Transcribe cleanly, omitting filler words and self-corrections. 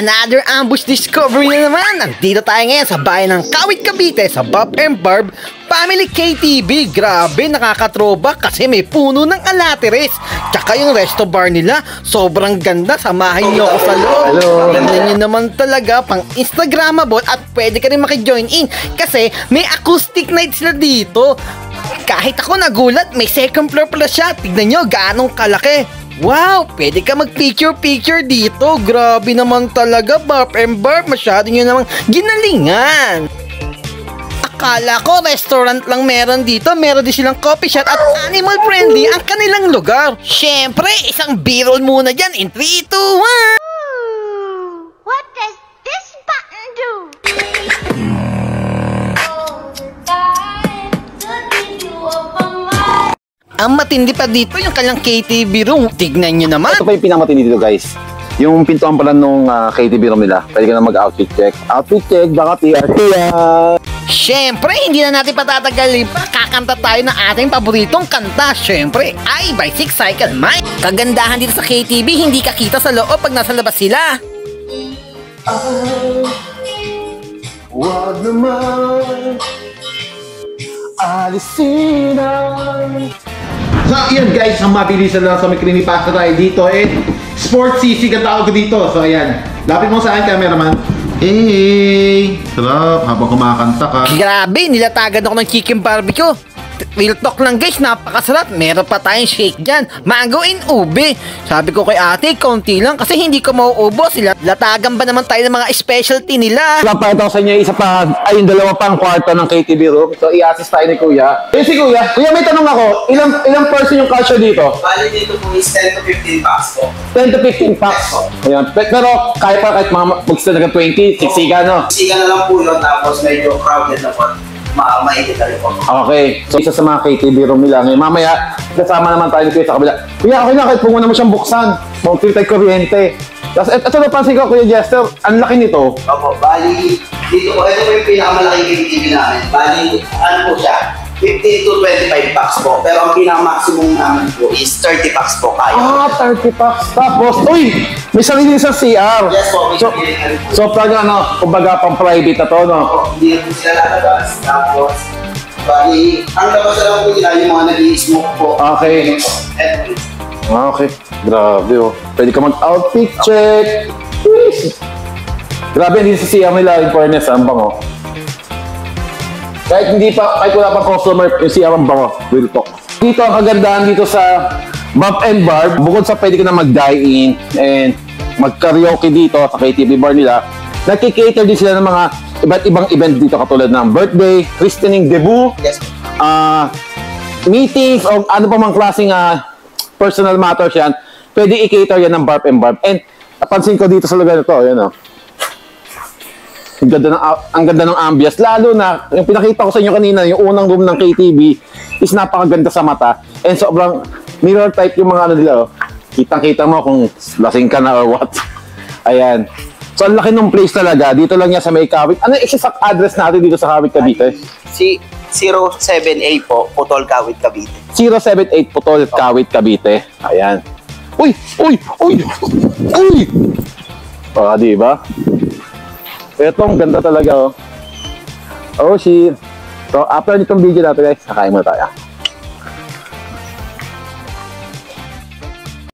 another ambush discovery na naman. Nandito tayo ngayon sa bayan ng Kawit, Cavite sa Bob and Barb Family KTV. Grabe, nakakatroba kasi may puno ng alateres. Tsaka yung resto bar nila, sobrang ganda. Samahin nyo ako sa loob. Ganda nyo naman talaga, pang Instagramable at pwede ka rin maki-join in kasi may acoustic night sila dito. Kahit ako nagulat, may second floor pala siya. Tignan nyo, gaanong kalaki. Wow, pwede ka mag-picture-picture dito. Grabe naman talaga, Barb and Barb. Masyado nyo namang ginalingan. Akala ko restaurant lang meron dito. Meron din silang coffee shop at animal friendly ang kanilang lugar. Syempre, isang B-roll muna dyan in 3, 2, 1. What does this button do? Ang matindi pa dito yung kanyang KTV room. Tignan nyo naman. Ito pa yung pinakamatindi dito, guys. Yung pintuan pala nung KTV room nila. Pwede ka na mag-outfit check. Outfit check, baka PRT yan. Siyempre, hindi na natin patatagalin pa. Kakanta tayo ng ating paboritong kanta. Siyempre, ay Bicycle Mike. Kagandahan dito sa KTV, hindi ka kita sa loob pag nasa labas sila. Wag naman alisin ang... So, yun guys, ang mabilisan lang sa may creepypasta tayo dito Sports sisig ang tawag ko dito. So, ayan. Lapit mo sa akin, cameraman. Hey! Sarap, habang kumakanta ka. Grabe, nilatagan ako ng chicken barbecue. Real talk lang guys, napakasarap. Meron pa tayong shake dyan, mango and ube. Sabi ko kay ate, konti lang kasi hindi ko mauubos. Latagan ba naman tayo ng mga specialty nila? Papakita ko sa inyo isa pa, ay yung dalawa pang kwarto ng KTV room. So i-assist tayo ni Kuya. Si Kuya, may tanong ako, ilang person yung cashier dito? Bali dito po is 10 to 15 packs po. 10 to 15 packs? Ayan. Pero kahit mag-stand na 20, siksiga no? Siksiga na lang po yun, tapos medyo crowded na po. Mainit na rin po. Okay. So, isa sa mga KTV room nila. Ngayon, mamaya, kasama naman tayo ni Kuya sa kabila. Kuya, okay na, kahit pumuna mo siyang buksan. Mag-trip tayo kuryente. Tapos, ito napansin ko, Kuya Jester, ang laki nito. Opo, bali, dito po, ito po yung pinakamalaking KTV namin. Bali, ano po siya? 15 to 25 packs po. Pero ang pinaka-maximum namin po is 30 packs po kaya. 30 packs. Tapos, uy! May sarili sa CR. Yes po, may so, talaga, kumbaga, pang-private na to, no? Hindi po sila lalabas. Tapos, bali, ang labas na lang po nila yung mga nag-i-smoke po. Okay. Okay. Grabe, oh. Pwede ka mag-outfit check. Grabe, hindi sa CR nila, in fairness, ang bango. Kahit wala pang customer, yung CR ang bango. Real talk. Dito, ang kagandahan dito sa Bob and Barb, bukod sa pwede ka na mag-dine-in and mag-karaoke dito sa KTV bar nila, nagkikater din sila ng mga iba't ibang event dito katulad ng birthday, christening, debut, yes, meetings, o ano pa mang klaseng personal matters yan, pwede i-cater yan ng Barb and Barb. And napansin ko dito sa lugar na to, yan o. Ang ganda ng ambience. Lalo na, yung pinakita ko sa inyo kanina, yung unang room ng KTV is napakaganda sa mata. And sobrang mirror type yung mga ano nila. Oh. Kitang-kita mo kung lasing ka na or what. Ayan. So, ang laki ng place talaga. Dito lang yan sa may Kawit. Ano yung exact address natin dito sa Kawit, Cavite? 07A po, Putol, Kawit, Cavite. 078 Putol, Kawit, Cavite. Ayan. Uy! Uy! Uy! Uy! Diba? Ito, ang ganda talaga, oh. Oh, shit. So, after nitong video natin, guys, kakain mo tayo.